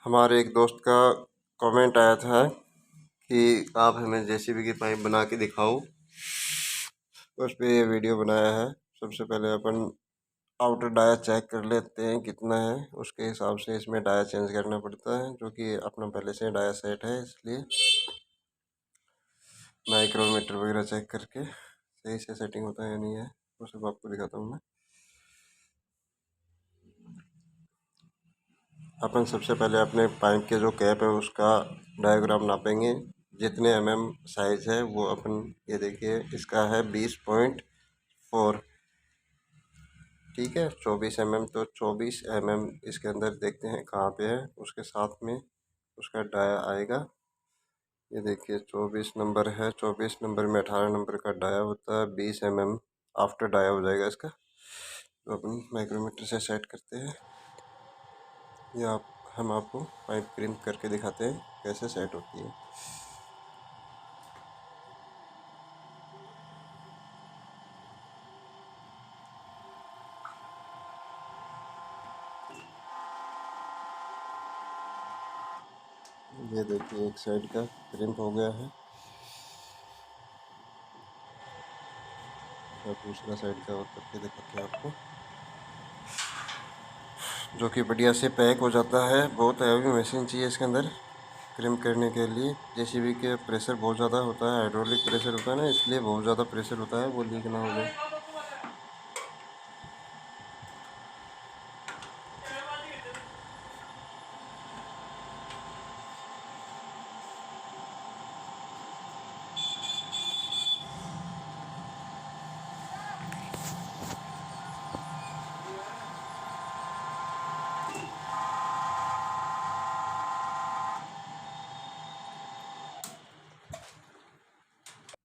हमारे एक दोस्त का कमेंट आया था कि आप हमें जेसीबी की पाइप बना के दिखाओ। उस पर ये वीडियो बनाया है। सबसे पहले अपन आउटर डाया चेक कर लेते हैं कितना है, उसके हिसाब से इसमें डाया चेंज करना पड़ता है, जो कि अपना पहले से डाया सेट है। इसलिए माइक्रोमीटर वगैरह चेक करके सही से सेटिंग होता है या नहीं है वो सब आपको दिखाता हूँ मैं। अपन सबसे पहले अपने पाइप के जो कैप है उसका डायग्राम नापेंगे। जितने साइज है वो अपन ये देखिए, इसका है 20.4। ठीक है, 24 तो 24 इसके अंदर देखते हैं कहाँ पे है। उसके साथ में उसका डाया आएगा। ये देखिए 24 नंबर है। 24 नंबर में 18 नंबर का डाया होता है। 20 आफ्टर डाया हो जाएगा इसका। तो अपन माइक्रोमीटर से सेट करते हैं या हम आपको पाइप क्रिम्प करके दिखाते हैं कैसे सेट होती है। ये देखिए एक साइड का क्रिम्प हो गया है और दूसरा साइड का और करके दिखाते हैं आपको, जो कि बढ़िया से पैक हो जाता है। बहुत हैवी मशीन चाहिए इसके अंदर क्रिम्प करने के लिए। जेसीबी के प्रेशर बहुत ज़्यादा होता है, हाइड्रोलिक प्रेशर होता है ना, इसलिए बहुत ज़्यादा प्रेशर होता है, वो लीक ना हो जाए।